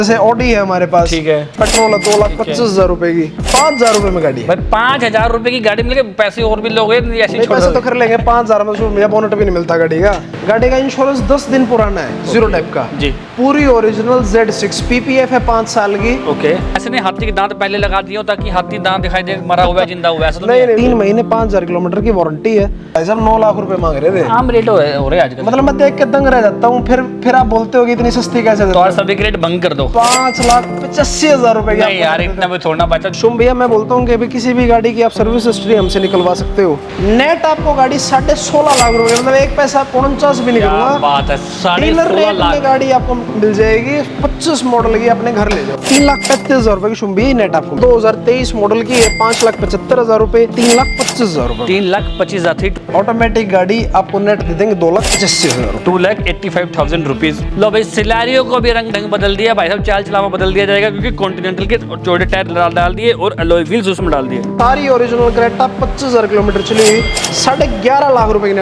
जैसे ऑडी है हमारे पास, ठीक है, पेट्रोल है 2,25,000 रुपए की, 5,000 रुपए में गाड़ी है। भाई 5,000 रुपए की गाड़ी मिल गई, पैसे और भी लोगे ऐसे नहीं, पैसे तो कर लेंगे 5,000 में, उसमें बोनट भी नहीं मिलता गाड़ी का। गाड़ी का इंश्योरेंस 10 दिन पुराना है, जीरो टाइप का जी, पूरी ओरिजिनल Z6 PPF है 5 साल की। ओके। ऐसे नहीं हाथी के दांत पहले लगा दिए हो ताकि हाथी दांत दिखाई दे मरा हुआ है जिंदा हुआ है, ऐसा तो नहीं नहीं, 3 महीने 5,000 किलोमीटर की वारंटी है। भाई साहब 9 लाख रुपए मांग रहे थे, आम रेट हो रहे हैं आजकल। मतलब मैं देख के दंग रह जाता हूँ। फिर आप बोलते हो कि इतनी सस्ती कैसे तो देते और हो? सभी के रेट भंग कर दो। 5,85,000 रुपए की नहीं यार, इतना भी छोड़ना बचा। शुभ भैया, मैं बोलता हूँ कि अभी किसी भी गाड़ी की आप सर्विस हिस्ट्री हमसे निकलवा सकते हो। नेट आपको गाड़ी 16.5 लाख रुपए, मतलब एक पैसा 49 भी नहीं क्या करूंगा। बात है, डीलर 16.5 रेट लाख में गाड़ी आपको मिल जाएगी 25 मॉडल की, अपने घर ले जाओ। 3,35,000 रुपए की शुभ भैया नेट आपको 2023 मॉडल की है, 5,75,000 रुपए, 3,25,000 रुपए। 3,25,000 ऑटोमेटिक गाड़ी आपको नेट दे देंगे 2,85,000 रुपए। 2,85,000 रुपीज। लो भाई, सिलेरियो को भी रंग ढंग बदल दिया भाई साहब, चाल चलावा बदल दिया जाएगा क्योंकि कॉन्टिनेंटल के चौड़े टायर डाल दिए और अलॉय व्हील्स उसमें डाल दिए। सारी ओरिजिनल क्रेटा 25,000 किलोमीटर चली हुई, 11.5 लाख रुपए की।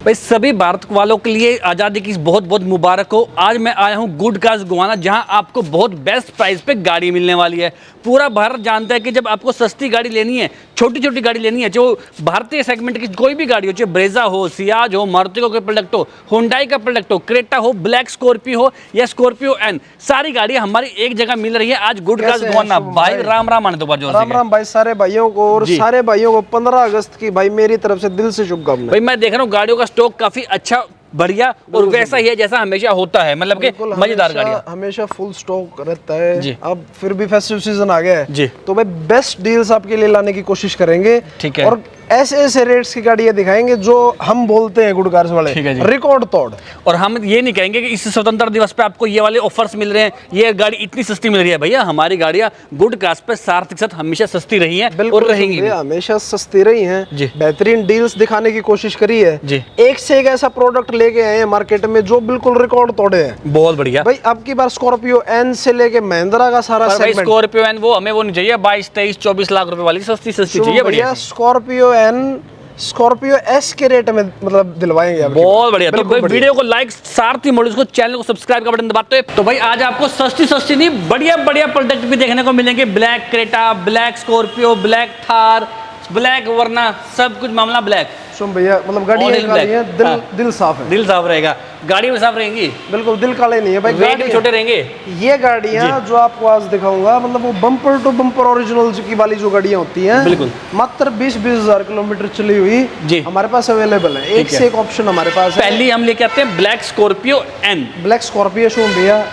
भाई सभी भारत वालों के लिए आज़ादी की बहुत बहुत मुबारक हो। आज मैं आया हूँ गुड कार्स गोवाना, जहां आपको बहुत बेस्ट प्राइस पे गाड़ी मिलने वाली है। पूरा भारत जानता है कि जब आपको सस्ती गाड़ी लेनी है, छोटी छोटी गाड़ी लेनी है, जो भारतीय सेगमेंट की कोई भी गाड़ी हो, चाहे ब्रेजा हो, सियाज हो, मारुति का प्रोडक्ट हो, हुंडई का प्रोडक्ट हो, क्रेटा हो, ब्लैक स्कॉर्पियो हो या स्कॉर्पियो एन, सारी गाड़ियां हमारी एक जगह मिल रही है आज गुड कार्स गोवाना। भाई राम राम आने दो बार जोर से। राम राम भाई सारे भाइयों को, और सारे भाइयों को 15 अगस्त की भाई मेरी तरफ से दिल से शुभकामनाएं। भाई मैं देख रहा हूँ गाड़ियों का स्टॉक काफी अच्छा, बढ़िया और वैसा ही है जैसा हमेशा होता है, मतलब कि मजेदार गाड़ियां हमेशा फुल स्टॉक रहता है जी। अब फिर भी फेस्टिव सीजन आ गया है जी, तो भाई बेस्ट डील्स आपके लिए लाने की कोशिश करेंगे। ठीक है, और ऐसे ऐसे रेट्स की गाड़ियां दिखाएंगे जो हम बोलते हैं गुड कार्स वाले, ठीक है जी, रिकॉर्ड तोड़। और हम ये नहीं कहेंगे कि इस स्वतंत्रता दिवस पे आपको ये वाले ऑफर्स मिल रहे हैं, ये गाड़ी इतनी सस्ती मिल रही है। भैया हमारी गाड़ियां गुड कार्स पे सार्थक साथ हमेशा सस्ती रही हैं और रहेंगी, हमेशा सस्ती रही हैं जी। बेहतरीन डील्स दिखाने की कोशिश करी है जी। एक से एक ऐसा प्रोडक्ट लेके आए हैं मार्केट में जो बिल्कुल रिकॉर्ड तोड़े हैं। बहुत बढ़िया भाई अब की बार स्कॉर्पियो एन से लेके महिंद्रा का सारा सेगमेंट। स्कॉर्पियो एन वो हमें वो नहीं चाहिए 22, 23, 24 लाख रुपए वाली, सस्ती सस्ती चाहिए। बढ़िया स्कॉर्पियो एन, स्कॉर्पियो एस के रेट में मतलब दिलवाएंगे। बहुत बढ़िया। तो भाई वीडियो को लाइक, सारथी मोटर्स को चैनल को सब्सक्राइब का बटन दबाते हैं। तो भाई आज आपको सस्ती सस्ती नहीं, बढ़िया बढ़िया प्रोडक्ट भी देखने को मिलेंगे। Black Creta, black Scorpio, black Thar, black वरना सब कुछ मामला ब्लैक। सुन भैया, मतलब गाड़ी है, दिल साफ है, दिल साफ रहेगा, गाड़ी में साफ रहेंगी, बिल्कुल दिल काले नहीं है भाई, वेट भी छोटे रहेंगे। ये गाड़ियां जो आपको आज दिखाऊंगा, मतलब वो बम्पर टू बम्पर ओरिजिनल की वाली जो गाड़ियां होती हैं, बिल्कुल मात्र 20,000 किलोमीटर चली हुई जी हमारे पास अवेलेबल है। एक से एक ऑप्शन हमारे पास है। पहले हम लेके आते हैं black Scorpio N. Black Scorpio सुन भैया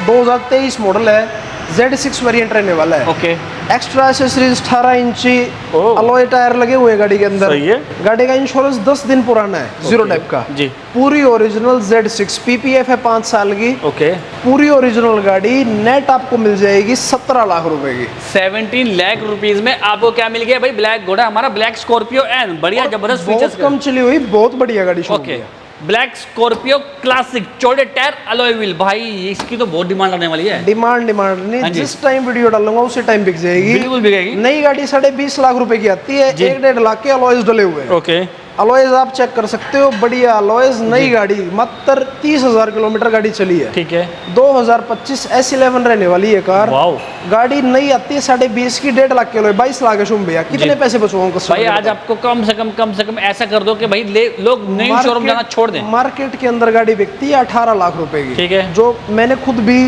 2023 मॉडल है, Z6 वेरिएंट रहने वाला है। ओके। एक्स्ट्रा एक्सेसरीज 18 इंची अलॉय टायर लगे हुए गाड़ी के अंदर। सही है। गाड़ी का इंश्योरेंस 10 दिन पुराना है, जीरो टाइप का जी। पूरी ओरिजिनल Z6 PPF है 5 साल की। ओके। पूरी ओरिजिनल गाड़ी नेट आपको मिल जाएगी 17 लाख रुपए की। 17 लाख रुपीस में आपको क्या मिल गया भाई? ब्लैक घोड़ा हमारा ब्लैक स्कॉर्पियो एन, बढ़िया जबरदस्त फीचर्स, कम चली हुई, बहुत बढ़िया गाड़ी। ओके। ब्लैक स्कॉर्पियो क्लासिक, चौड़े टायर, अलॉय व्हील, भाई इसकी तो बहुत डिमांड आने वाली है। डिमांड नहीं, जिस टाइम वीडियो डालूंगा उसी टाइम बिक जाएगी, बिल्कुल बिकेगी। नई गाड़ी 20.5 लाख रुपए की आती है, 1.5 लाख के अलॉयज डले हुए हैं। ओके। अलॉयज आप चेक कर सकते हो, बढ़िया अलॉयज, नई गाड़ी, मात्र 30,000 किलोमीटर गाड़ी चली है। ठीक है। 2025 S11 रहने वाली है कार। वाओ। गाड़ी नई आती है 20.5 की, 1.5 लाख के 22 लाख है। शुभ भैया कितने पैसे बचवाऊं भाई? आज आपको कम से कम ऐसा कर दो कि भाई लोग नई शोरूम जाना छोड़ दें। मार्केट के अंदर गाड़ी बिकती है 18 लाख रुपए की। ठीक है। जो मैंने खुद भी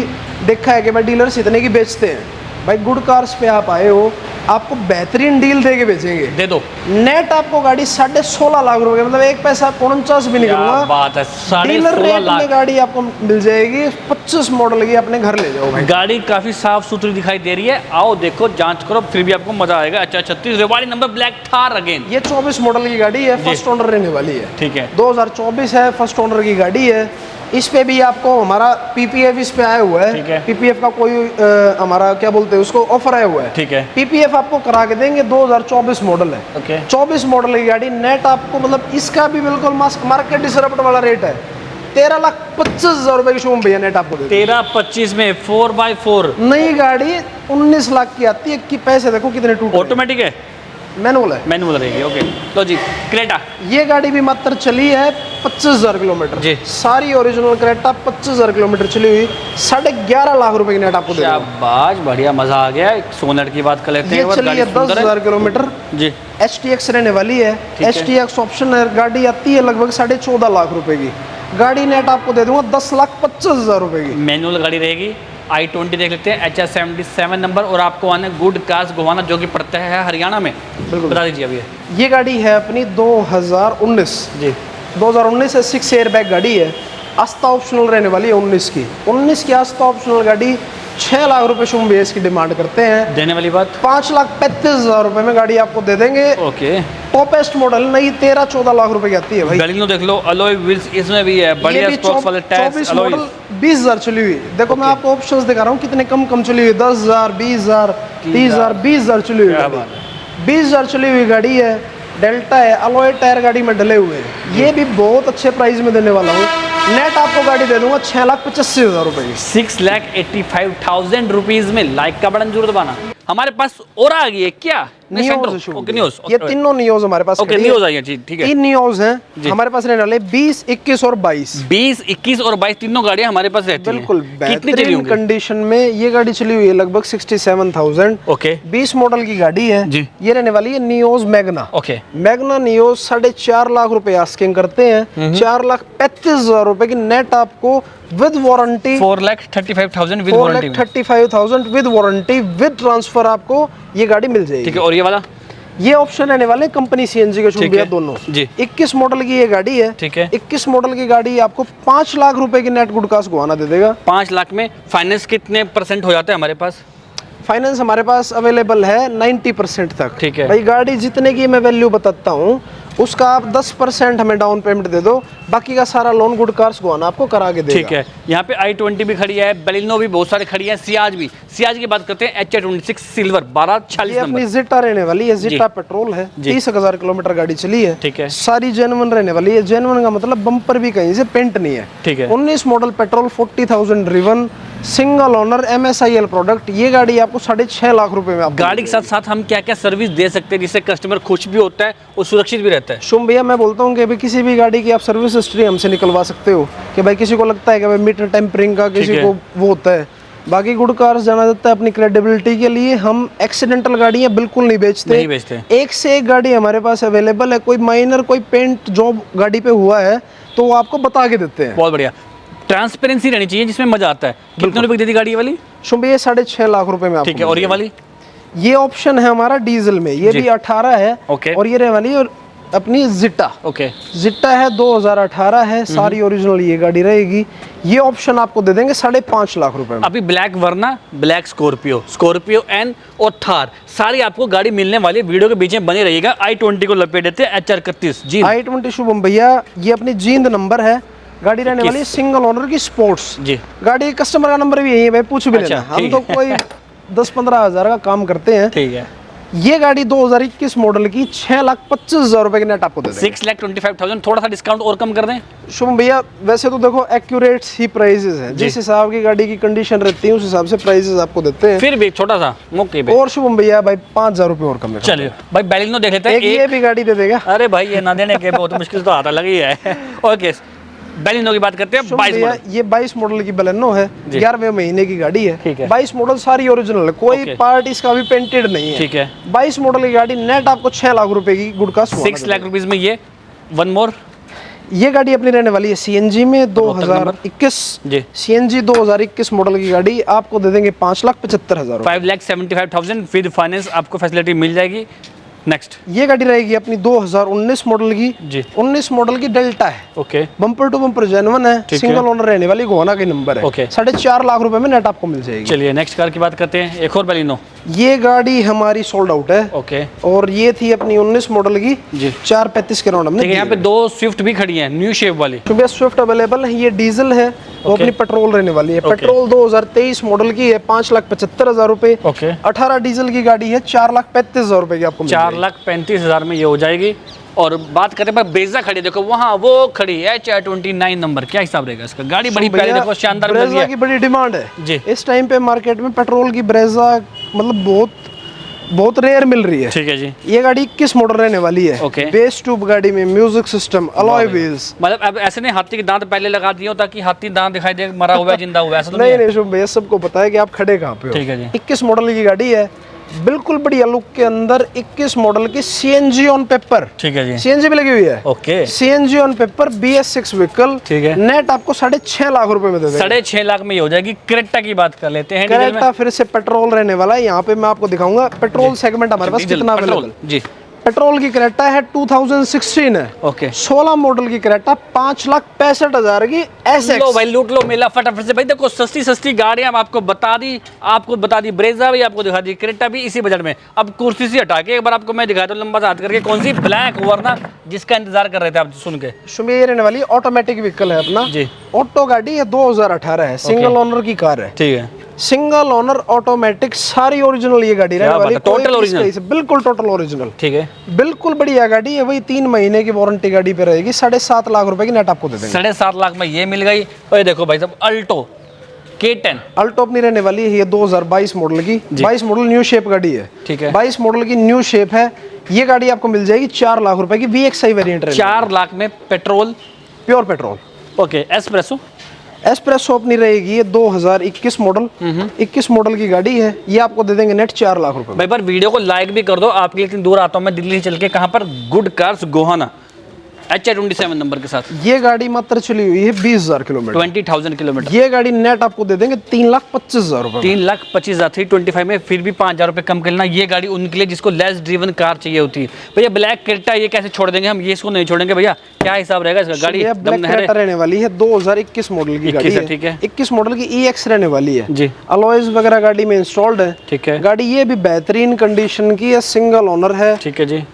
देखा है कि भाई डीलर्स इतने की बेचते हैं। भाई गुड कार्स पे आप आए हो, आपको बेहतरीन डील दे के बेचेंगे। दे दो। नेट आपको गाड़ी 16.5 लाख रुपए, मतलब एक पैसा 49 भी नहीं करूंगा। बात है, डीलर रेट में गाड़ी आपको मिल जाएगी 25 मॉडल की, अपने घर ले जाओ भाई। गाड़ी काफी साफ सुथरी दिखाई दे रही है, आओ देखो, जांच करो, फिर भी आपको मजा आएगा। अच्छा, 36 Rewari number, black Thar again. ये 24 मॉडल की गाड़ी है, फर्स्ट ओनर रहने वाली है। ठीक है। 2024 है, फर्स्ट ओनर की गाड़ी है। इस पे भी आपको हमारा PPF इस पे आया हुआ है। ठीक है। PPF का कोई हमारा क्या बोलते हैं उसको, ऑफर आया हुआ है। ठीक है। PPF आपको करा के देंगे, 2024 मॉडल है। ओके। 24 मॉडल की गाड़ी नेट आपको, मतलब इसका भी बिल्कुल मार्केट डिसरप्ट वाला रेट है, 13,25,000 रुपए की शोरूम भैया नेट आपको 13-25 में 4x4 नई गाड़ी 19 लाख की आती है। कि पैसे देखो कितने टूटे। ऑटोमेटिक है, मैनुअल है। मैनुअल रहेगी, ओके। लो जी, क्रेटा। ये गाड़ी भी मात्र चली है 25,000 किलोमीटर जी। सारी ओरिजिनल क्रेटा 25,000 किलोमीटर चली हुई, 11.5 लाख रुपए की नेट आपको दे दूंगा। शाबाश, बढ़िया, मजा आ गया। सोनेट की बात कर लेते हैं। ये चली है 10,000 किलोमीटर जी। HTX रहने वाली है। HTX ऑप्शन है, गाड़ी आती है लगभग 14.5 लाख रुपए की। गाड़ी नेट आपको दे दूंगा 10,25,000 रुपए की। मैनुअल गाड़ी रहेगी। i20 देख लेते हैं, HR77 नंबर, और आपको आना गुड कार्स गोवाना, जो कि पड़ता है हरियाणा में। बिल्कुल, बता दीजिए अभी। ये गाड़ी है अपनी 2019 जी। 2019 है, 6 एयर बैग गाड़ी है। आस्था ऑप्शनल रहने वाली है 19 की आस्था ऑप्शनल गाड़ी 6 लाख रुपए शुभ भैया इसकी डिमांड करते हैं। देने वाली बात 5,35,000 रुपए में गाड़ी आपको दे देंगे। ओके। टॉपेस्ट मॉडल नहीं, 13-14 लाख रुपए की आती है भाई। बैलिनो देख लो, अलॉय व्हील्स इसमें भी है, बढ़िया स्पोक्स वाले टायर्स, अलॉय। 20,000 चली हुई। देखो मैं आपको ऑप्शंस दिखा रहा हूँ कितने कम चली हुई, 10,000, 20,000, 30,000, 20,000 चली हुई। 20,000 चली हुई गाड़ी है, डेल्टा है, अलॉय टायर गाड़ी में डले हुए हैं। ये भी बहुत अच्छे प्राइस में देने वाला हूँ। नेट आपको गाड़ी दे दूंगा 6,85,000 रुपए की। 6,85,000 रुपीज में। लाइक का बटन जरूर दबाना। हमारे पास और आ गई है क्या? नियोज। ओके, नियोज। ये तीनों नियोज हमारे पास। ओके, नियोज आई है जी, ठीक है। 3 नियोज हैं हमारे पास रहने वाले, 20, 21 और 22। 20, 21 और 22 तीनों गाड़ियां हमारे पास रहती हैं। बिल्कुल कितनी चली होंगी? कंडीशन में ये गाड़ी चली हुई है लगभग 67,000। ओके। 20 मॉडल की गाड़ी है जी। ये रहने वाली है नियोज मैग्ना। ओके। मैग्ना नियोज 4.5 लाख रुपए आस्किंग करते हैं। 4,35,000 रुपए की नेट आपको with warranty. 4,35,000 with warranty. 4,35,000 with warranty with transfer आपको ये गाड़ी मिल जाएगी। ठीक है। और ये वाला? ये ऑप्शन रहने वाले कंपनी CNG के शुभ दोनों जी। 21 मॉडल की ये गाड़ी है। ठीक है। 21 मॉडल की गाड़ी आपको 5 लाख रुपए की नेट गुड कास्ट गवाना दे देगा। 5 लाख में फाइनेंस कितने % हो जाता है हमारे पास? फाइनेंस हमारे पास अवेलेबल है 90% तक। ठीक है भाई, गाड़ी जितने की मैं वैल्यू बताता हूँ उसका आप 10% हमें डाउन पेमेंट दे दो, बाकी का सारा लोन गुड कार्स गवाना आपको करा के देगा। ठीक है। यहाँ पे i20 भी खड़ी है, बेलिनो भी बहुत सारी खड़ी है, सियाज भी। सियाज की बात करते हैं, HR26 सिल्वर 1240 नंबर। अपनी जिटा रहने वाली है, जिटा पेट्रोल है, 30,000 किलोमीटर गाड़ी चली है। ठीक है। सारी जेन्युइन रहने वाली है। जेन्युइन का मतलब बम्पर भी कहीं से पेंट नहीं है। ठीक है। 19 model petrol, 40,000 driven, single owner, MSIL product. ये गाड़ी आपको 6.5 लाख रुपए में। गाड़ी के साथ साथ हम क्या क्या सर्विस दे सकते हैं जिससे कस्टमर खुश भी होता है और सुरक्षित भी रहता है? शुभ भैया, मैं बोलता हूँ कि भाई किसी भी गाड़ी की आप सर्विस हिस्ट्री हमसे निकलवा सकते हो। कि भाई किसी को लगता है कि भाई मीटर टेम्परिंग का किसी को वो होता है, बाकी गुड कार्स जाना जाता है अपनी क्रेडिबिलिटी के लिए। हम एक्सीडेंटल गाड़ियाँ बिल्कुल नहीं बेचते। एक से एक गाड़ी हमारे पास अवेलेबल है। कोई माइनर कोई पेंट जॉब गाड़ी पे हुआ है तो वो आपको बता के देते हैं। बहुत बढ़िया। ट्रांसपेरेंसी रहनी चाहिए जिसमें मजा आता है। कितने रुपए की दी गाड़ी वाली? शुभ, ये 6.5 लाख रुपए में। ठीक है। और ये वाली? ये ऑप्शन है हमारा डीजल में, ये भी 18 है। ओके। और ये रहने वाली है अपनी जिटा। ओके। जिटा है, 2018 है, सारी ओरिजिनल ये गाड़ी रहेगी। ये ऑप्शन आपको दे देंगे 5.5 लाख रुपए में। अभी ब्लैक वर्ना, ब्लैक स्कॉर्पियो एन और थार, सारी आपको गाड़ी मिलने वाली। वीडियो के बीच में बने रहिएगा। i20 को लपेट देते हैं, HR31 जी। i20 शुभम भैया, ये अपनी जींद नंबर है। गाड़ी रहने वाली सिंगल ओनर की स्पोर्ट्स जी। गाड़ी कस्टमर का नंबर भी यही है भाई, पूछ भी लेना। हम तो कोई 10-15 हज़ार का काम करते हैं। ठीक है। ये गाड़ी 2021 मॉडल की 6,25,000 रुपए की नेट आपको दे देंगे। 6,25,000। थोड़ा सा डिस्काउंट और कम कर दें शुभम भैया। वैसे तो देखो एक्यूरेट ही प्राइसेस हैं, जिस हिसाब की गाड़ी की कंडीशन रहती है उस हिसाब से प्राइसेस आपको देते हैं। फिर भी छोटा सा मौके पे। और शुभम भैया भाई 5,000 रुपए और कम है। चलिए भाई, बैलिनो देख लेते हैं। ये भी गाड़ी दे देगा। अरे भाई, ये ना देने के बहुत मुश्किल तो आता लगी है। ओके, बैलिनो की बात करते हैं। 22 मॉडल। ये 22 मॉडल की बैलिनो है, 11वें महीने की गाड़ी है। ठीक है। 22 मॉडल सारी ओरिजिनल है, कोई पार्ट इसका भी पेंटेड नहीं है। ठीक है। 22 मॉडल की गाड़ी नेट आपको 6 लाख रुपए की गुड कास्ट। 6 लाख रुपीज में ये वन मोर। ये गाड़ी अपनी रहने वाली है CNG में 2021 जी। CNG 2021 मॉडल की गाड़ी आपको दे देंगे 5,75,000। 5,75,000 विद फाइनेंस आपको फैसिलिटी मिल जाएगी। नेक्स्ट, ये गाड़ी रहेगी अपनी 2019 मॉडल की जी। 19 मॉडल की डेल्टा है। Okay. Bumper to bumper genuine है, सिंगल ओनर रहने वाली, गोवाना के नंबर है। ओके। 4.5 लाख रुपए में नेट आपको मिल जाएगी। चलिए नेक्स्ट कार की बात करते हैं। एक और बैलिनो। ये गाड़ी हमारी सोल्ड आउट है। ओके। और ये थी अपनी 19 मॉडल की जी। 435 के राउंड हमने। यहाँ पे 2 स्विफ्ट भी खड़ी हैं, न्यू शेप वाली। सुबह स्विफ्ट अवेलेबल है। ये डीजल है, वो अपनी पेट्रोल रहने वाली है। पेट्रोल 2023 मॉडल की है, 5,75,000 रुपए। ओके। 18 डीजल की गाड़ी है, 4,35,000 रुपए की आपको 4,35,000 में ये हो जाएगी। और बात करते हैं ब्रेजा खड़ी, देखो वहाँ वो खड़ी है HR29 नंबर। क्या हिसाब रहेगा इसका? गाड़ी बड़ी प्यारी, देखो शानदार ब्रेजा की बड़ी डिमांड है जी। इस टाइम पे मार्केट में। पेट्रोल की ब्रेजा मतलब बहुत बहुत रेयर मिल रही है। ठीक है जी। ये गाड़ी 21 मॉडल रहने वाली है। ओके। बेस ट्यूब गाड़ी में म्यूजिक सिस्टम, अलॉय व्हील्स। मतलब अब ऐसे नहीं हाथी के दांत पहले लगा दिए हो ताकि हाथी दांत दिखाई दे मरा हुआ है जिंदा हुआ है, ऐसा तो नहीं है? नहीं शुभ भैया, सबको पता है कि आप खड़े कहाँ पे हो। ठीक है जी। 21 मॉडल की गाड़ी है, बिल्कुल बढ़िया लुक के अंदर 21 मॉडल की सीएनजी ऑन पेपर। ठीक है जी। सीएनजी भी लगी हुई है। Okay. CNG on paper BS6 vehicle. ठीक है। नेट आपको 6.5 लाख रुपए में दे देंगे। 6.5 लाख में ही हो जाएगी। क्रेटा की बात कर लेते हैं। डीजल में क्रेटा फिर से पेट्रोल रहने वाला है। यहाँ पे मैं आपको दिखाऊंगा पेट्रोल सेगमेंट हमारे पास डीजल, कितना पेट्रोल अवेलेबल। जी। पेट्रोल की क्रेटा है 2016 है। ओके। 16 मॉडल की क्रेटा 5,65,000 की SX। लो भाई लूट लो मेला फटाफट से भाई। देखो सस्ती सस्ती गाड़ियां हम आपको बता दी ब्रेजा भी आपको दिखा दी, क्रेटा भी इसी बजट में। अब कुर्सी से हटा के एक बार आपको मैं दिखाता हूँ लंबा सा हाथ करके कौन सी ब्लैक वरना जिसका इंतजार कर रहे थे आप सुन के। शुभ ये रहने वाली ऑटोमेटिक व्हीकल है अपना जी। ऑटो गाड़ी है, 2018 है, सिंगल ओनर की कार है। ठीक है। सिंगल ओनर ऑटोमेटिक सारी ओरिजिनल ये गाड़ी रहने वाली है। टोटल कोई ओरिजिनल? इसका बिल्कुल टोटल ओरिजिनल। ठीक है। बिल्कुल बढ़िया गाड़ी है। वही 3 महीने की वारंटी गाड़ी पे रहेगी। 7.5 लाख रुपए की नेट आपको दे देंगे। 7.5 लाख में ये मिल गई। और ये देखो भाई साहब अल्टो K10। अल्टो अपनी रहने वाली है ये 2022 मॉडल की। 22 मॉडल न्यू शेप गाड़ी है। ठीक है। 22 मॉडल की न्यू शेप है। ये गाड़ी आपको मिल जाएगी 4 लाख रुपए की VXI वेरिएंट रहेगी। 4 लाख में petrol, pure petrol. Okay. Espresso espresso अपनी रहेगी ये 2021 मॉडल। 21 मॉडल की गाड़ी है। ये आपको दे देंगे नेट 4 लाख रुपए में। भाई पर वीडियो को लाइक भी कर दो। आपके लिए इतनी दूर आता हूँ मैं दिल्ली से चल के। कहाँ पर? Good cars Gohana HI27 number के साथ। ये गाड़ी मात्र चली हुई है 20,000 किलोमीटर। 20,000 किलोमीटर। ये गाड़ी नेट आपको दे देंगे 3,25,000 रुपए में। 3,25,000 325 में फिर भी 5,000 रुपये कम करना। ये गाड़ी उनके लिए जिसको लेस ड्रिवन कार चाहिए होती है। भैया ब्लैक क्रेटा ये कैसे छोड़ देंगे हम? ये इसको नहीं छोड़ेंगे भैया। क्या हिसाब रहेगा इसका? गाड़ी ब्लैक क्रेटा रहने वाली है 2021 मॉडल की गाड़ी है। ठीक है। 21 मॉडल की EX रहने वाली है जी। अलॉयज वगैरह गाड़ी में इंस्टॉल्ड है। ठीक है। गाड़ी ये भी बेहतरीन कंडीशन की है, सिंगल ओनर है। ठीक है जी।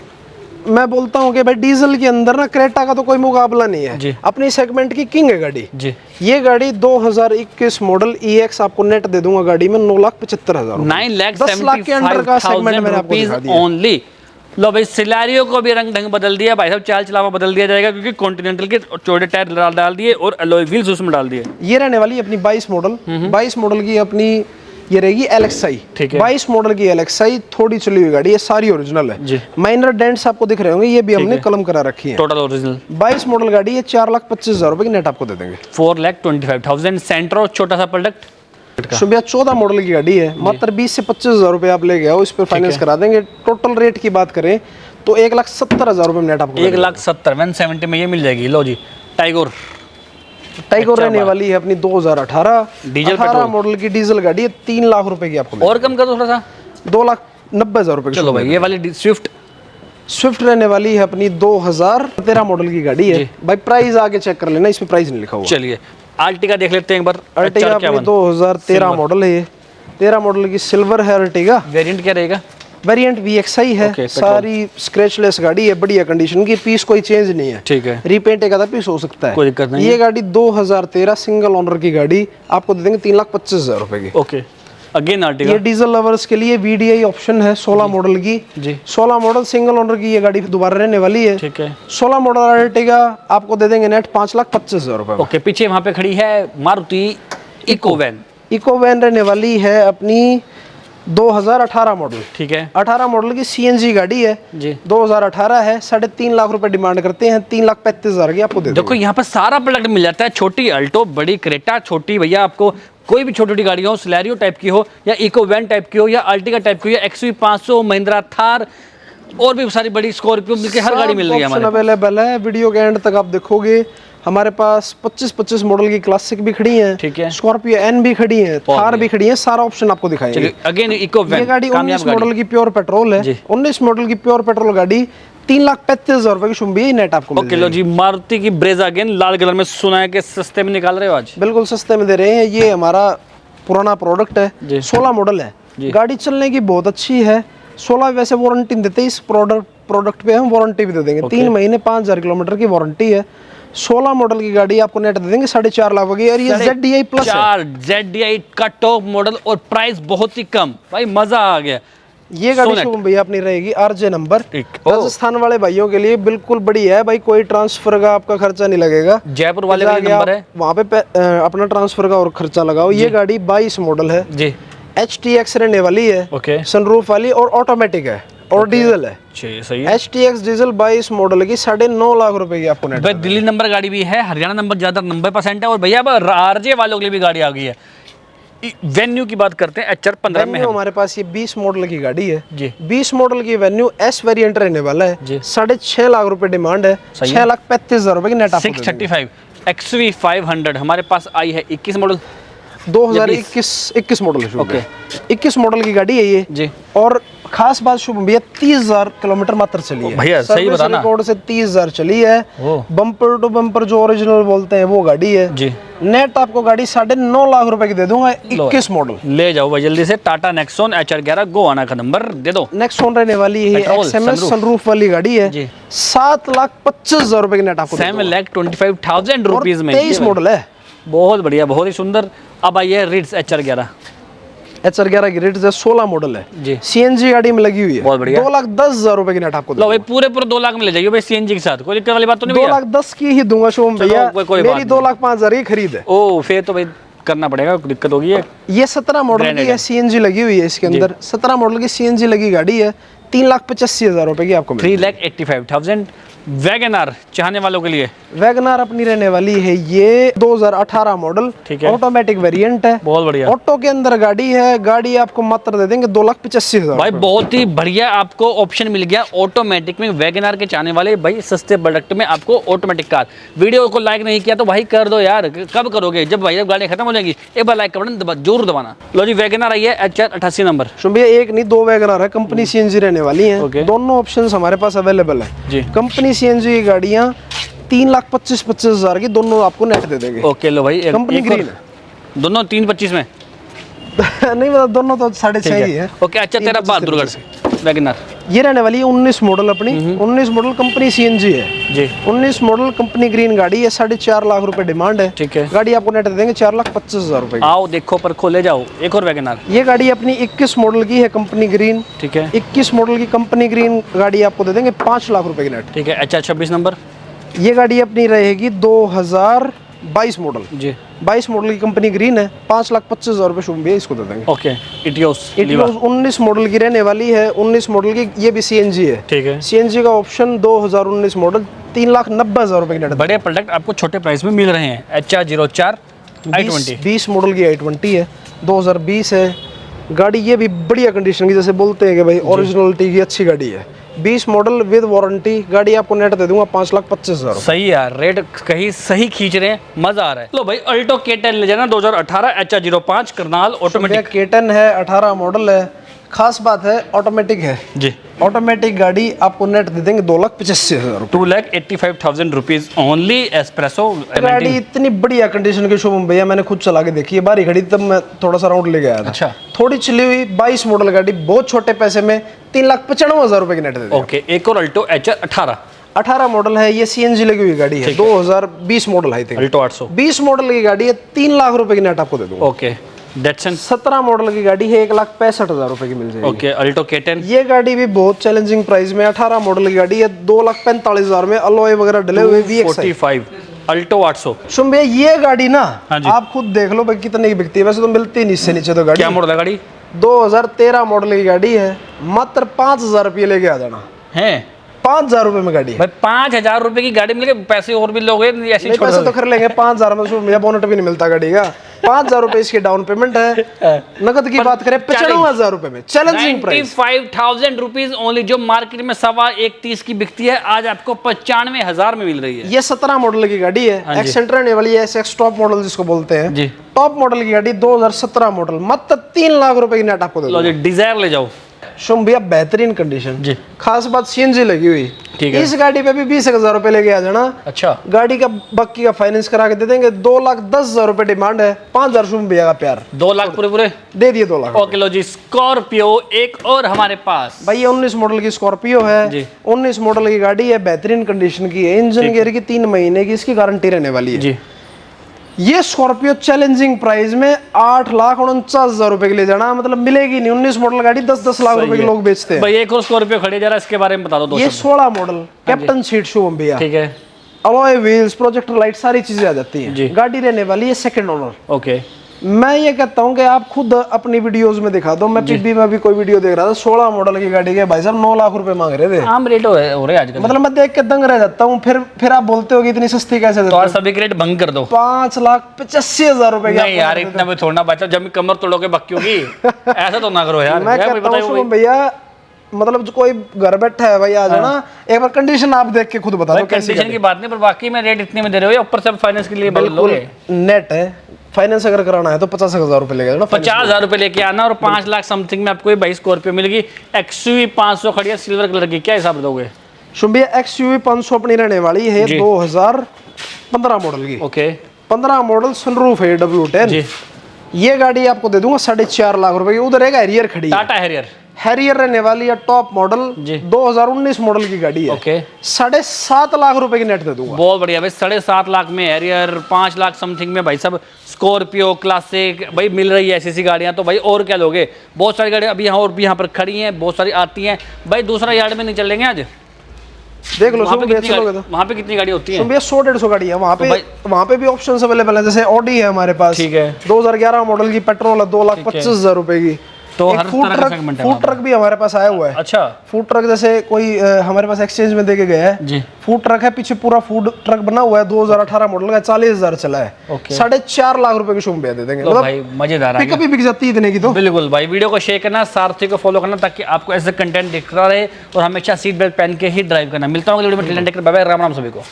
मैं बोलता हूँ कि भाई डीजल के अंदर ना क्रेटा का तो कोई मुकाबला नहीं है जी। अपनी सेगमेंट की किंग है गाड़ी जी। ये गाड़ी 2021 मॉडल EX आपको नेट दे दूंगा गाड़ी में 9,75,000 10 लाख के अंडर का सेगमेंट मैंने आपको दिखा दिया ओनली। लो भाई सिलेरियो को भी रंग ढंग बदल दिया भाई साहब। चाल चलावा बदल दिया जाएगा क्योंकि कॉन्टिनेंटल के छोटे टायर डाल दिए और अलॉय व्हील्स उसमें डाल दिए। ये रहने वाली अपनी 22 मॉडल 22 मॉडल की अपनी ये रहेगी LXI। ठीक है। 22 मॉडल की LXI थोड़ी चली हुई गाड़ी है, सारी ओरिजिनल है जी। माइनर डेंट्स आपको दिख रहे होंगे, ये भी हमने कलम करा रखी है। टोटल ओरिजिनल 22 मॉडल गाड़ी है, 4,25,000 रुपए की नेट आपको दे देंगे। 4,25,000। सेंट्रो छोटा सा प्रोडक्ट सुबह 14 मॉडल की गाड़ी है, मात्र 20 से 25,000 रुपए आप ले गए हो, इस पर फाइनेंस करा देंगे। टोटल रेट की बात करें तो 1,70,000 रुपए में नेट आपको 1,70,000 170 में ये मिल जाएगी। लो जी टाइगर टाइगर रहने वाली है अपनी 2018 डीजल 18 मॉडल की डीजल गाड़ी है, 3 लाख रुपए की आपको और कम कर दो थोड़ा सा। 2,90,000 रुपए की। चलो भाई ये वाली स्विफ्ट रहने वाली है अपनी 2013 मॉडल की गाड़ी है। भाई प्राइस आगे चेक कर लेना, इसमें प्राइस नहीं लिखा हुआ। चलिए आर्टिगा देख लेते हैं एक बार। अर्टिगा अपनी 2013 मॉडल है, ये 13 मॉडल की सिल्वर है अर्टिगा। वेरिएंट क्या रहेगा? वेरिएंट VXI है। सारी स्क्रैचलेस गाड़ी है, बढ़िया कंडीशन की, पीस कोई चेंज नहीं है। ठीक है। रीपेंट एक आधा पीस हो सकता है, कोई दिक्कत नहीं। ये गाड़ी 2013 सिंगल ओनर की गाड़ी आपको दे देंगे 3,25,000 रुपए की। ओके। Again Ertiga. ये डीजल लवर्स के लिए VDI ऑप्शन है 16 मॉडल की जी। 16 मॉडल सिंगल ओनर की ये गाड़ी दोबारा रहने वाली है। ठीक है। 16 मॉडल अर्टिगा आपको दे देंगे नेट 5,25,000 रुपए। ओके। पीछे वहां पे खड़ी है Maruti Eeco van. Eeco van रहने वाली है अपनी 2018 मॉडल। ठीक है। 18 मॉडल की CNG गाड़ी है जी। 2018 है, 3.5 लाख रुपए डिमांड करते हैं, 3,35,000 की आपको दे देखो यहाँ पर सारा प्रोडक्ट मिल जाता है। छोटी अल्टो, बड़ी क्रेटा, छोटी भैया आपको कोई भी छोटी छोटी गाड़ी हो, सिलेरियो टाइप की हो या इको वैन टाइप की हो या अर्टिगा टाइप की हो या XUV 500, महिंद्रा थार और भी सारी बड़ी स्कॉर्पियो मिलकर हर गाड़ी मिल रही है हमारे पास। अवेलेबल है। वीडियो के एंड तक आप देखोगे हमारे पास 25 मॉडल की क्लासिक भी खड़ी है। ठीक है। स्कॉर्पियो N भी खड़ी है, थार भी खड़ी है, सारा ऑप्शन आपको दिखाएंगे। अगेन इको वैन ये गाड़ी 19 मॉडल की प्योर पेट्रोल है। 19 मॉडल की प्योर पेट्रोल गाड़ी 3,35,000 रुपए की शुंभी नेट आपको मिल जाएगी। जी मारुति की ब्रेजा अगेन लाल कलर में, सुना है कि सस्ते में निकाल रहे हो आज। बिल्कुल सस्ते में दे रहे हैं। ये हमारा पुराना प्रोडक्ट है, 16 मॉडल है, गाड़ी चलने की बहुत अच्छी है। 16 वैसे वारंटी देते हैं, इस प्रोडक्ट पे हम वारंटी भी दे देंगे। 3 महीने 5,000 किलोमीटर की वारंटी है। 16 मॉडल की गाड़ी आपको नेट दे देंगे 4.5 लाख की। और ये ZDI प्लस है, ZDI का टॉप मॉडल और प्राइस बहुत ही कम। भाई मजा आ गया। ये गाड़ी शुभम भैया अपनी रहेगी RJ नंबर। राजस्थान वाले भाइयों के लिए बिल्कुल बढ़िया है भाई, कोई ट्रांसफर का आपका खर्चा नहीं लगेगा। जयपुर वाले का नंबर है, वहाँ पे अपना ट्रांसफर का और खर्चा लगाओ। ये गाड़ी 22 मॉडल है जी। HTX रहने वाली है, ओके सनरूफ वाली और ऑटोमेटिक है और डीजल है। सही है। HTX डीजल 22 मॉडल की 9.5 लाख रुपए की आपको नेट। भाई दिल्ली नंबर गाड़ी भी है, हरियाणा नंबर ज्यादा 90% है, और भैया अब आरजे वालों के लिए भी गाड़ी आ गई है। वेन्यू की बात करते हैं, HR 15 में है हमारे पास ये 20 मॉडल की गाड़ी है जी। 20 मॉडल की वेन्यू S वेरिएंट रहने वाला है जी। 6.5 लाख रुपए डिमांड है, 6,35,000 रुपए की नेट आपको 635 XV 500 हमारे पास आई है 21 मॉडल 2021 मॉडल है। ओके 21 मॉडल की गाड़ी है ये जी। और खास बात शुभ भैया 30,000 किलोमीटर मात्र चली है भैया, सही बताना। रिकॉर्ड से 30,000 चली है। बम्पर टू बम्पर जो ओरिजिनल बोलते हैं वो गाड़ी है जी। नेट आपको गाड़ी 9.5 लाख रुपए की दे दूंगा। 21 मॉडल ले जाओ भाई जल्दी से। टाटा नेक्सॉन HR11 गोवाना का नंबर दे दो। नेक्सॉन रहने वाली है, पेट्रोल, XMS सनरूफ वाली गाड़ी है जी। 7,25,000 रुपए की नेट आपको 7,25,000 रुपीज में 23 मॉडल है। बहुत बढ़िया, बहुत ही सुंदर। अब आइए रिट्स HR11 HR11 की रेट 16 मॉडल है जी। CNG गाड़ी में लगी हुई है। बहुत बढ़िया। 2,10,000 रुपए की नेट आपको लो भाई पूरे 2 लाख में ले जाइए भाई CNG के साथ, कोई दिक्कत वाली बात तो नहीं भैया? 2,10,000 की ही दूंगा शुभम भैया, कोई बात मेरी 2,05,000 की खरीद है। ओ फिर तो भाई करना पड़ेगा, दिक्कत होगी। ये 17 मॉडल की है, CNG लगी हुई है इसके अंदर। 17 मॉडल की CNG लगी गाड़ी है, 3,85,000 रुपए की आपको 3,85,000 वैगनआर चाहने वालों के लिए। वैगनआर अपनी रहने वाली है ये 2018 मॉडल, ठीक है। ऑटोमेटिक वेरिएंट है, बहुत बढ़िया। ऑटो के अंदर गाड़ी है। गाड़ी आपको मात्र दे देंगे 2,85,000 भाई बहुत ही बढ़िया आपको ऑप्शन मिल गया ऑटोमेटिक में। वैगनआर के चाहने वाले भाई सस्ते प्रोडक्ट में आपको ऑटोमेटिक कार। वीडियो को लाइक नहीं किया तो भाई कर दो यार, कब करोगे? जब भाई जब गाड़ी खत्म हो जाएगी एक बार लाइक का बटन जरूर दबाना। लो जी वैगनआर आई है HR 88 नंबर। शुभ भैया एक नहीं 2 वैगनआर है, कंपनी CNG रहने वाली है। दोनों ऑप्शन हमारे पास अवेलेबल है जी। कंपनी CNG की गाड़ियाँ 3,25,000 की दोनों आपको नेट दे देंगे। ओके लो भाई कंपनी ग्रीन है दोनों 3,25 में नहीं मतलब दोनों तो 6.5 ही है। ओके अच्छा तेरा बहादुरगढ़ से वैगनआर ये रहने वाली है 19 मॉडल अपनी। 19 मॉडल कंपनी CNG है जी। 19 मॉडल कंपनी ग्रीन गाड़ी है, 4.5 लाख रुपए डिमांड है। ठीक है। गाड़ी आपको नेट दे देंगे 4,25,000 रुपए की। आओ देखो पर खोले जाओ। एक और वैगनआर ये गाड़ी अपनी 21 मॉडल की है कंपनी ग्रीन। ठीक है। 21 मॉडल की कंपनी ग्रीन गाड़ी आपको दे देंगे 5 लाख रुपए की नेट। ठीक है HR 26 नंबर। ये गाड़ी अपनी रहेगी 2022 मॉडल जी। 22 मॉडल की कंपनी ग्रीन है, 5,25,000 रुपए शुभ भैया इसको दे देंगे। ओके इटियोस 19 मॉडल की रहने वाली है। 19 मॉडल की ये भी CNG है। ठीक है। CNG का ऑप्शन 2019 मॉडल 3,90,000 रुपए की नेट। बड़े प्रोडक्ट आपको छोटे प्राइस में मिल रहे हैं। HR 04 i20 20 मॉडल की i20 है, 2020 है गाड़ी। ये भी बढ़िया कंडीशन की, जैसे बोलते हैं कि भाई ओरिजिनलिटी की अच्छी गाड़ी है। 20 मॉडल विद वारंटी गाड़ी आपको नेट दे दूंगा 5,25,000। सही यार, रेट कहीं सही खींच रहे हैं, मजा आ रहा है। लो भाई अल्टो K10 ले जाना 2018 HR 05 करनाल ऑटोमेटिक। K10 है, 18 मॉडल है। खास बात है ऑटोमेटिक है जी। ऑटोमेटिक गाड़ी आपको नेट दे देंगे 2,85,000 रुपए। 2,85,000 रुपीज ओनली। एस्प्रेसो गाड़ी इतनी बढ़िया कंडीशन की शुभम भैया, मैंने खुद चला के देखी है, बारी खड़ी तब मैं थोड़ा सा राउंड ले गया था। अच्छा। थोड़ी चली हुई 22 मॉडल गाड़ी, बहुत छोटे पैसे में 3,95,000 रुपए की नेट दे देंगे। ओके एक और अल्टो HR 18 मॉडल है, ये CNG लगी हुई गाड़ी है, 2020 model I think. Alto 800 20 model की गाड़ी है, 3 लाख रुपए की नेट आपको दे दूंगा। ओके डेटसन 17 मॉडल की गाड़ी है, 1,65,000 रुपए की मिल जाएगी। ओके अल्टो K10 ये गाड़ी भी बहुत चैलेंजिंग प्राइस में 18 मॉडल की गाड़ी है, 2,45,000 में अलॉय वगैरह डले हुए VXI। 45 अल्टो 800 सुन भैया ये गाड़ी ना हाँ जी। आप खुद देख लो भाई कितने की बिकती है, वैसे तो मिलती नहीं इससे नीचे तो गाड़ी। क्या मॉडल है गाड़ी? 2013 मॉडल की गाड़ी है, मात्र 5,000 रुपये लेके आ जाना है। 5,000 रुपए में गाड़ी है भाई 5,000 रुपए की गाड़ी मिले, पैसे और भी लोगे ऐसे नहीं, पैसे तो कर लेंगे 5,000 में। सुन भैया बोनट भी नहीं मिलता गाड़ी का। 5,000 रुपए इसकी डाउन पेमेंट है। नकद की बात करें 95,000 रुपए में, चैलेंजिंग प्राइस। 95,000 रुपीज ओनली, जो मार्केट में 1,30,000 की बिकती है, आज आपको 95,000 में मिल रही है। ये 17 मॉडल की गाड़ी है, एक्सेंट रहने वाली है, SX टॉप मॉडल जिसको बोलते हैं जी। टॉप मॉडल की गाड़ी 2017 मॉडल, मात्र 3 लाख रुपए की नेट आपको दे लो जी डिजायर ले जाओ। शुभ भैया बेहतरीन कंडीशन जी। खास बात CNG लगी हुई। ठीक है। इस गाड़ी पे भी 20,000 रुपए लेके आ जाना। अच्छा। गाड़ी का बाकी का फाइनेंस करा के दे देंगे। 2,10,000 रुपए डिमांड है, 5,000 शुभ भैया का प्यार। 2 लाख पूरे पूरे दे दिए 2 लाख। ओके लो जी स्कॉर्पियो एक और हमारे पास। भाई ये 19 मॉडल की स्कॉर्पियो है जी। 19 मॉडल की गाड़ी है, बेहतरीन कंडीशन की है, इंजन गियर की 3 महीने की इसकी गारंटी रहने वाली है जी। ये स्कॉर्पियो चैलेंजिंग प्राइस में 8,49,000 रुपए के ले जाना, मतलब मिलेगी नहीं। 19 मॉडल गाड़ी 10-10 लाख रुपए के लोग बेचते हैं। भाई एक और स्कॉर्पियो खड़ी है, जरा इसके बारे में बता दो। ये 16 मॉडल कैप्टन सीट शुभम भैया, ठीक है। अलॉय व्हील्स, प्रोजेक्टर लाइट, सारी चीजें आ जाती हैं। गाड़ी रहने वाली है सेकंड ओनर। ओके मैं ये कहता हूँ कि आप खुद अपनी वीडियोस में दिखा दो। मैं पीबी में भी कोई वीडियो देख रहा था, 16 मॉडल की गाड़ी के भाई साहब 9 लाख रुपए मांग रहे थे। आम रेट हो रहे हैं आजकल। मतलब मैं देख के दंग रह जाता हूँ। फिर आप बोलते हो कि इतनी सस्ती कैसे देते तो हो? और सभी के रेट भंग कर दो। 5,85,000 रुपए की नहीं यार, इतना भी छोड़ना बच्चा, जब मैं कमर तोड़ोगे बक्कियों की। ऐसा तो ना करो यार। मैं कहता हूँ शुभम भैया, मतलब जो कोई घर बैठा है भाई, आ जाना एक बार कंडीशन आप देख के खुद बता दो कैसी कंडीशन की बात नहीं, पर बाकी में रेट इतने में दे रहे हो या ऊपर से फाइनेंस के लिए बोल लोगे? नेट है। फाइनेंस अगर कराना है तो 50,000 रुपए लगेगा ना। 50,000 रुपए लेके आना और 5 लाख समथिंग में आपको ये 22 स्कॉर्पियो मिलेगी। XUV 500 खड़ी है सिल्वर कलर की, क्या हिसाब दोगे? शुभ भैया XUV 500 अपनी रहने वाली है 2015 मॉडल की। ओके, 15 मॉडल, सनरूफ है W10। जी। ये गाड़ी आपको दे दूंगा 4.5 लाख रुपए की। उधर एक हैरियर खड़ी है, टाटा हैरियर। हैरियर रहने वाली है टॉप मॉडल, जी। 2019 मॉडल की गाड़ी है। ओके, 7.5 लाख रुपए की नेट दे दूंगा। बहुत बढ़िया भाई। 7.5 लाख में हैरियर, 5 लाख समथिंग में भाई सब स्कॉर्पियो क्लासिक भाई मिल रही है। ऐसी गाड़ियां तो भाई और क्या लोगे। बहुत सारी गाड़ियां अभी यहाँ और भी यहाँ पर खड़ी हैं, बहुत सारी आती हैं भाई। दूसरा यार्ड में नहीं चलेंगे आज? देख लो वहाँ पे शुभ, कितनी गाड़ी, वहाँ पे कितनी गाड़ी होती है? 100-150 गाड़ी है वहाँ पे भी ऑप्शंस अवेलेबल है। जैसे ऑडी है हमारे पास, ठीक है, 2011 मॉडल की, पेट्रोल है, 2,25,000 रुपए की। तो एक हर फूड तरह का सेगमेंट है। फूड ट्रक भी हमारे पास आया हुआ है। अच्छा, फूड ट्रक जैसे कोई हमारे पास एक्सचेंज में देके गया है जी। फूड ट्रक है, पीछे पूरा फूड ट्रक बना हुआ है, 2018 मॉडल का, 40,000 चला है। ओके। 4.5 लाख रुपए की शुभ दे देंगे। तो भाई मजेदार है। पिकअप भी बिक जाती है इतने की तो। बिल्कुल भाई, वीडियो को शेयर करना, सारथी को फॉलो करना, ताकि आपको ऐसे कंटेंट दिखता रहे और हमेशा सीट बेल्ट पहन के ही ड्राइव करना। मिलता हूँ अगली वीडियो में। बाय बाय, राम राम सभी को।